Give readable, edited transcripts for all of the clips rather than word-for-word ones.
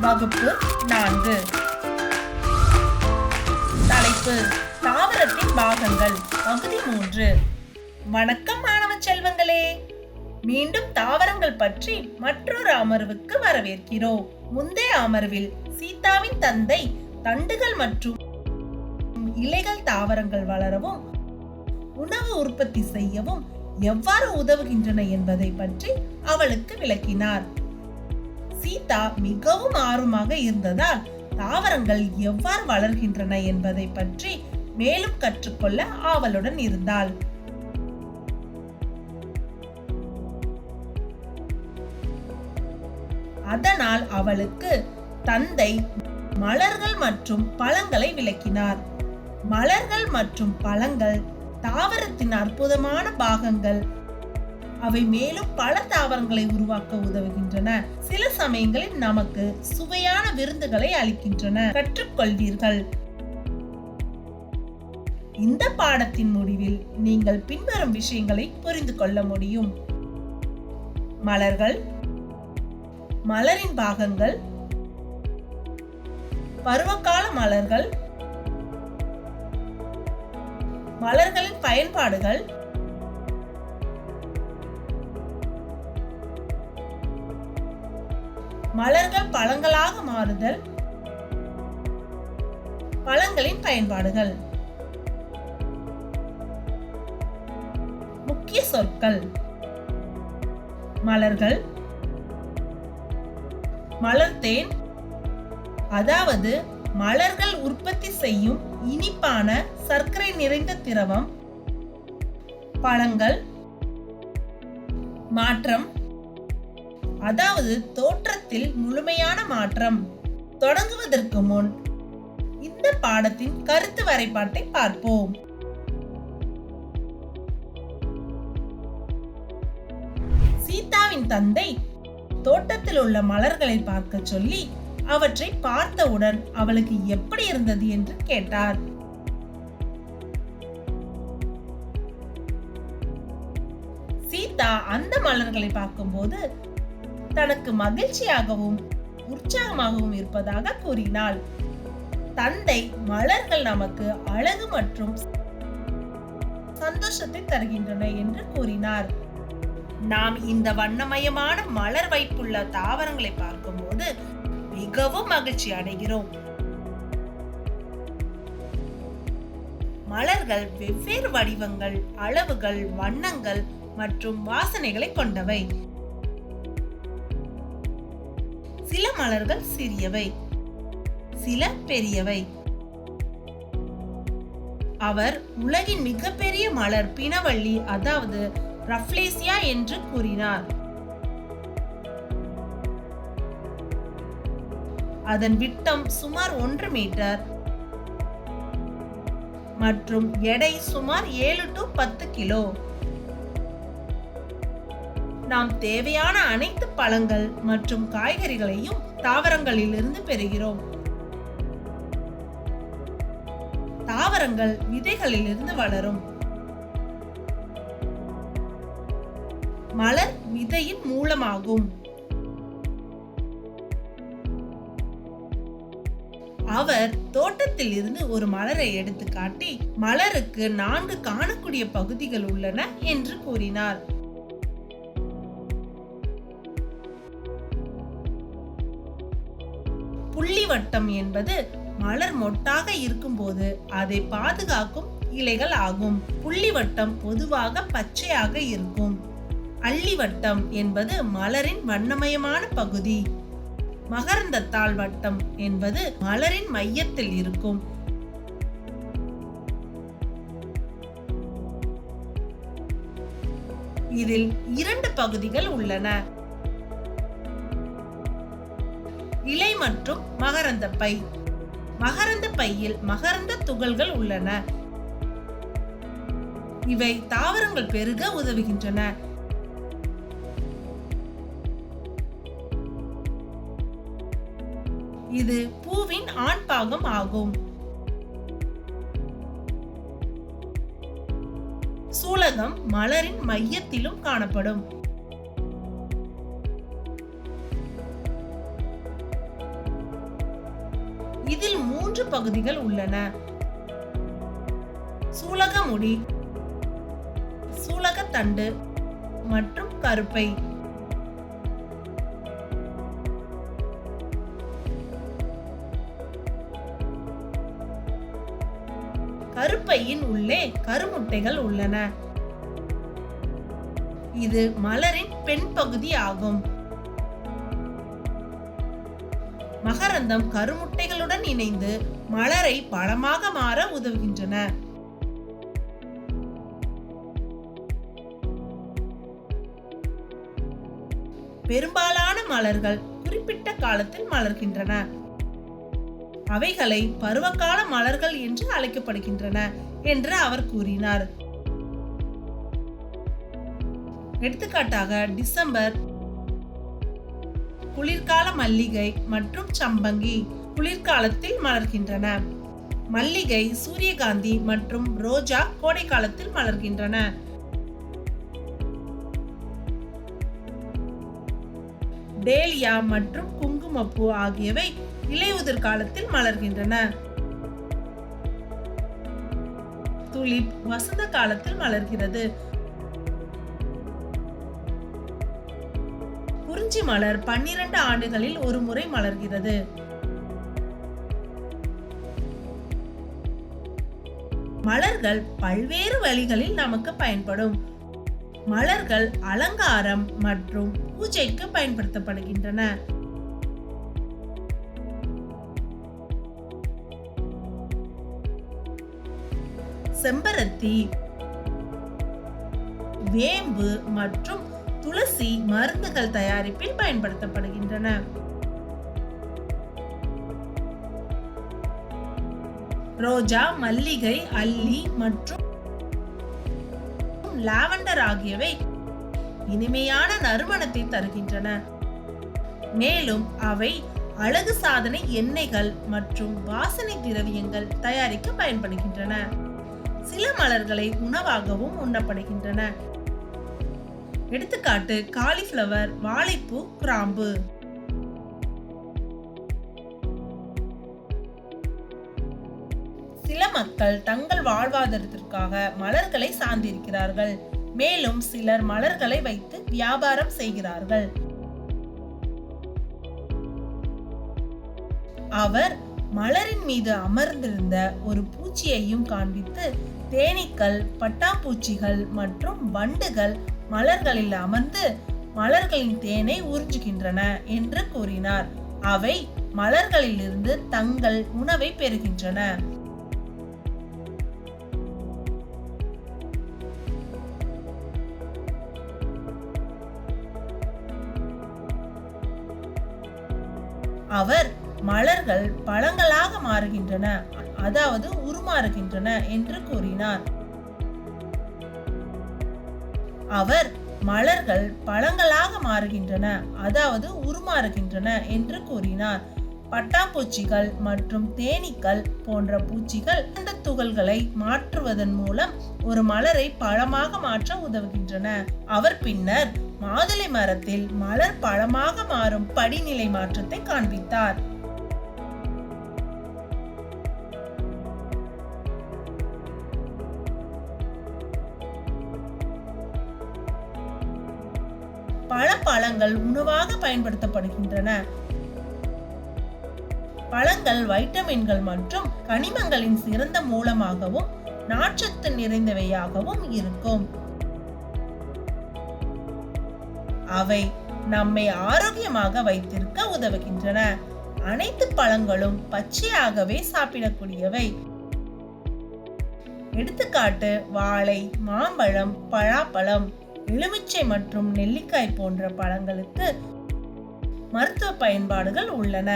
வகுப்பு 4. தலைப்பு தாவரத்தின் பாகங்கள் பகுதி 3. வணக்கம் மாணவ செல்வங்களே, மீண்டும் தாவரங்கள் பற்றி மற்றொரு அமர்வுக்கு வரவேற்கிறோம். முந்தைய அமர்வில் சீதாவின் தந்தை தண்டுகள் மற்றும் இலைகள் தாவரங்கள் வளரவும் உணவு உற்பத்தி செய்யவும் எவ்வாறு உதவுகின்றன என்பதை பற்றி அவளுக்கு விளக்கினார். சீதா மிகவும் ஆர்வமாக இருந்ததால் தாவரங்கள் எவ்வாறு வளர்கின்றன என்பதை பற்றி மேலும் கற்றுக்கொள்ள ஆவலுடன் இருந்தாள். அதனால் அவளுக்கு தந்தை மலர்கள் மற்றும் பழங்களை விளக்கினார். மலர்கள் மற்றும் பழங்கள் தாவரத்தின் அற்புதமான பாகங்கள். அவை மேலும் பல தாவரங்களை உருவாக்க உதவுகின்றன. சில சமயங்களில் நமக்கு சுவையான விருந்துகளை அளிக்கின்றன. கற்றுக்கொள்வீர்கள். இந்த பாடத்தின் முடிவில் நீங்கள் பின்வரும் விஷயங்களை புரிந்து கொள்ள முடியும். மலர்கள், மலரின் பாகங்கள், பருவகால மலர்கள், மலர்களின் பயன்பாடுகள், மலர்கள் பழங்களாக மாறுதல், பழங்களின் பயன்பாடுகள். முக்கிய சொற்கள்: மலர்கள், மலர்தேன், அதாவது மலர்கள் உற்பத்தி செய்யும் இனிப்பான சர்க்கரை நிறைந்த திரவம். பழங்கள், மாற்றம், அதாவது தோற்றத்தில் முழுமையான மாற்றம். தொடங்குவதற்கு முன் இந்த பாடத்தின் கருத்து வரைபாட்டை பார்ப்போம். சீதாவின் தந்தை தோட்டத்தில் உள்ள மலர்களை பார்க்க சொல்லி அவற்றை பார்த்தவுடன் அவளுக்கு எப்படி இருந்தது என்று கேட்டார். சீதா அந்த மலர்களை பார்க்கும்போது தனக்கு மகிழ்ச்சியாகவும் உற்சாகமாகவும் இருப்பதாக கூறினாள். தந்தை மலர்கள் நமக்கு அழகு மற்றும் சந்தோஷத்தை தருகின்றன என்று கூறினார். நாம் இந்த வண்ணமயமான மலர் வைப்புள்ள தாவரங்களை பார்க்கும்போது மிகவும் மகிழ்ச்சி அடைகிறோம். மலர்கள் வெவ்வேறு வடிவங்கள், அளவுகள், வண்ணங்கள் மற்றும் வாசனைகளை கொண்டவை. சில மலர்கள் சிறியவை, சில பெரியவை. அவர் உலகின் மிகப்பெரிய மலர் பிணவள்ளி, அதாவது ரஃப்லேசியா என்று கூறினார். அதன் விட்டம் சுமார் 1 மீட்டர் மற்றும் எடை சுமார் 7 to 10 கிலோ. நாம் தேவையான அனைத்து பழங்கள் மற்றும் காய்கறிகளையும் தாவரங்களிலிருந்து பெறுகிறோம். தாவரங்கள் விதைகளிலிருந்து வளரும். மலர் விதையின் மூலமாகும். அவர் தோட்டத்தில் இருந்து ஒரு மலரை எடுத்து காட்டி மலருக்கு 4 காணக்கூடிய பகுதிகள் உள்ளன என்று கூறினார். புள்ளிவட்டம் என்பது மலர் மொட்டாக இருக்கும்போது அதை பாதுகாக்கும் இலைகள் ஆகும். புள்ளிவட்டம் பொதுவாக பச்சையாக இருக்கும். அள்ளிவட்டம் என்பது மலரின் வண்ணமயமான பகுதி. மகரந்தத்தாள் வட்டம் என்பது மலரின் மையத்தில் இருக்கும். இதில் 2 பகுதிகள் உள்ளன: இலை மற்றும் மகரந்த பை. மகரந்த பையில் மகரந்த துகள்கள் உள்ளன. இவை தாவரங்கள் பெருக உதவுகின்றன. இது பூவின் ஆண் பாகம் ஆகும். சூலகம் மலரின் மையத்திலும் காணப்படும். 3 பகுதிகள் உள்ளன. சூலகமுடி, சூலகத்தண்டு மற்றும் கருப்பை. கருப்பையின் உள்ளே கருமுட்டைகள் உள்ளன. இது மலரின் பெண் பகுதி ஆகும். மகரந்தம் கருமுட்டைகளுடன் இணைந்து மலரை பழமாக மாற உதவுகின்றன. பெரும்பாலான மலர்கள் குறிப்பிட்ட காலத்தில் மலர்கின்றன. அவைகளை பருவகால மலர்கள் என்று அழைக்கப்படுகின்றன என்று அவர் கூறினார். எடுத்துக்காட்டாக டிசம்பர் குளிர்கால மல்லிகை மற்றும் சம்பங்கி குளிர்காலத்தில் மலர்கின்றன. மல்லிகை, சூரியகாந்தி மற்றும் ரோஜா கோடை காலத்தில் மலர்கின்றன. டேலியா மற்றும் குங்குமப்பூ ஆகியவை இலையுதிர் காலத்தில் மலர்கின்றன. துலிப் வசந்த காலத்தில் மலர்கிறது. குறிஞ்சி மலர் 12 ஆண்டுகளில் ஒரு முறை மலர்கிறது. மலர்கள் பல்வேறு வழிகளில் நமக்கு பயன்படும். மலர்கள் அலங்காரம் மற்றும் பூஜைக்கு பயன்படுத்தப்படுகின்றன. செம்பருத்தி, வேம்பு மற்றும் துளசி மருந்துகள் தயாரிப்பில் பயன்படுத்தப்படுகின்றன. ரோஜா, மல்லிகை, அல்லி மற்றும் லாவெண்டர் ஆகியவை இனிமையான நறுமணத்தை தருகின்றன. மேலும் அவை அழகு சாதனை எண்ணெய்கள் மற்றும் வாசனை திரவியங்கள் தயாரிக்க பயன்படுகின்றன. சில மலர்களை உணவாகவும் உண்ணப்படுகின்றன. எடுத்துக்காட்டு காலிஃபிளவர், வாழைப்பூ, கிராம்பு. சில மக்கள் தங்கள் வாழ்வாதாரத்திற்காக மலர்களை சார்ந்திருக்கிறார்கள். மேலும் சிலர் மலர்களை வைத்து வியாபாரம் செய்கிறார்கள். அவர் மலரின் மீது அமர்ந்திருந்த ஒரு பூச்சியையும் காண்பித்து, தேனீக்கள், பட்டாம்பூச்சிகள் மற்றும் வண்டுகள் மலர்களில் அமர்ந்து மலர்களின் தேனை உறிஞ்சுகின்றன என்று கூறினார். அவை மலர்களில் இருந்து தங்கள் உணவை பெறுகின்றன. அவர் மலர்கள் பழங்களாக மாறுகின்றன, அதாவது உருமாறுகின்றன என்று கூறினார். அவர் மலர்கள் பழங்களாக மாறுகின்றன, அதாவது உருமாறுகின்றன என்று கூறினார். பட்டாம்பூச்சிகள் மற்றும் தேனீக்கள் போன்ற பூச்சிகள் இந்த துகள்களை மாற்றுவதன் மூலம் ஒரு மலரை பழமாக மாற்ற உதவுகின்றன. அவர் பின்னர் மாதுளை மரத்தில் மலர் பழமாக மாறும் படிநிலை மாற்றத்தை காண்பித்தார். பல பழங்கள் உணவாக பயன்படுத்தப்படுகின்றன. பழங்கள் வைட்டமின்கள் மற்றும் கனிமங்களின் சிறந்த மூலமாகவும் நார்ச்சத்து நிறைந்தவையாகவும் இருக்கும். அவை நம்மை ஆரோக்கியமாக வைத்திருக்க உதவுகின்றன. அனைத்து பழங்களும் பச்சையாகவே சாப்பிடக்கூடியவை. எடுத்துக்காட்டு வாழை, மாம்பழம், பலாப்பழம், எலுமிச்சை மற்றும் நெல்லிக்காய் போன்ற பழங்களுக்கு மருத்துவ பயன்பாடுகள் உள்ளன.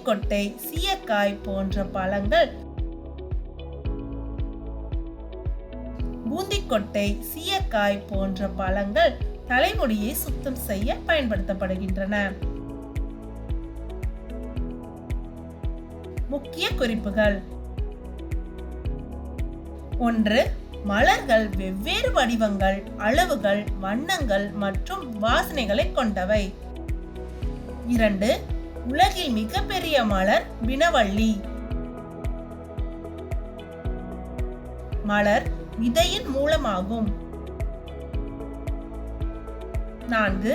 கொட்டை, சீயக்காய் போன்ற பழங்கள் பூந்திக்கொட்டை, சீயக்காய் போன்ற பழங்கள் தலைமுடியை சுத்தம் செய்ய பயன்படுத்தப்படுகின்றன. முக்கிய குறிப்புகள்: 1. மலர்கள் வெவ்வேறு வடிவங்கள், அளவுகள், வண்ணங்கள் மற்றும் வாசனைகளை கொண்டவை. 2. உலகில் மிகப்பெரிய மலர் வினவள்ளி. மலர் விதையின் மூலமாகும். 4.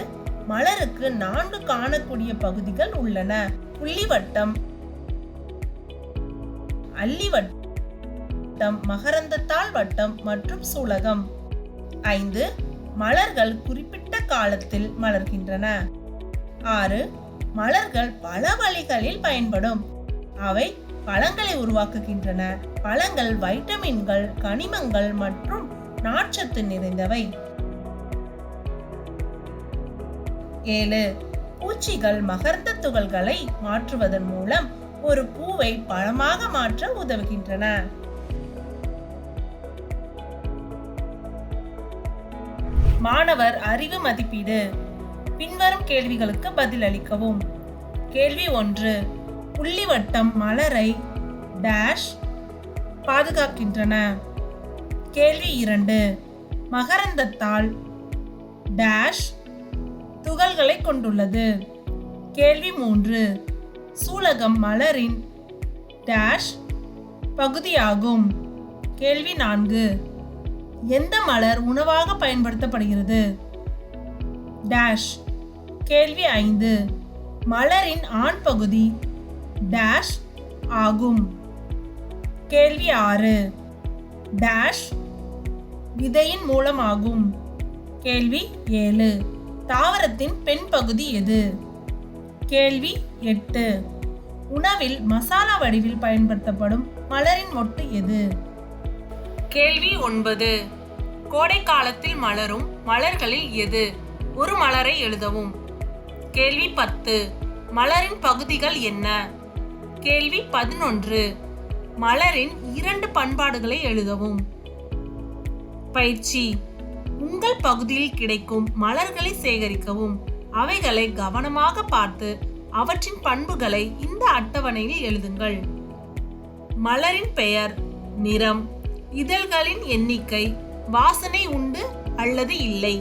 மலருக்கு 4 காணக்கூடிய பகுதிகள் உள்ளன. புள்ளிவட்டம், அல்லிவட்டம், மகரந்தத்தாள் வட்டம் மற்றும் சூலகம். 5. மலர்கள் குறிப்பிட்ட காலத்தில் மலர்கின்றன. 6. மலர்கள் பல வழிகளில் பயன்படும். அவை பழங்களை உருவாக்குகின்றன. பழங்கள் வைட்டமின்கள், கனிமங்கள் மற்றும் நார்ச்சத்து நிறைந்தவை. 7. பூச்சிகள் மகரந்த துகள்களை மாற்றுவதன் மூலம் ஒரு பூவை பழமாக மாற்ற உதவுகின்றன. மாணவர் அறிவு மதிப்பீடு. பின்வரும் கேள்விகளுக்கு பதிலளிக்கவும். கேள்வி 1. புள்ளிவட்டம் மலரை டேஷ் பாதுகாக்கின்றன. கேள்வி 2. மகரந்தத்தாள் டேஷ் துகள்களை கொண்டுள்ளது. கேள்வி 3. சூலகம் மலரின் டேஷ் பகுதியாகும். கேள்வி 4. எந்த மலர் உணவாக பயன்படுத்தப்படுகிறது? டேஷ். கேள்வி 5. மலரின் ஆண் பகுதி டேஷ் ஆகும். கேள்வி 6. டேஷ் விதையின் மூலமாகும். கேள்வி 7. தாவரத்தின் பெண் பகுதி எது? கேள்வி 8. உணவில் மசாலா வடிவில் பயன்படுத்தப்படும் மலரின் மொட்டு எது? கேள்வி 9. கோடை காலத்தில் மலரும் மலர்களில் எது? ஒரு மலரை எழுதவும். கேள்வி 10. மலரின் பகுதிகள் என்ன? கேள்வி 11. மலரின் 2 பண்பாடுகளை எழுதவும். பயிற்சி. உங்கள் பகுதியில் கிடைக்கும் மலர்களை சேகரிக்கவும். அவைகளை கவனமாக பார்த்து அவற்றின் பண்புகளை இந்த அட்டவணையில் எழுதுங்கள். மலரின் பெயர், நிறம், இதழ்களின் எண்ணிக்கை, வாசனை உண்டு அல்லது இல்லை.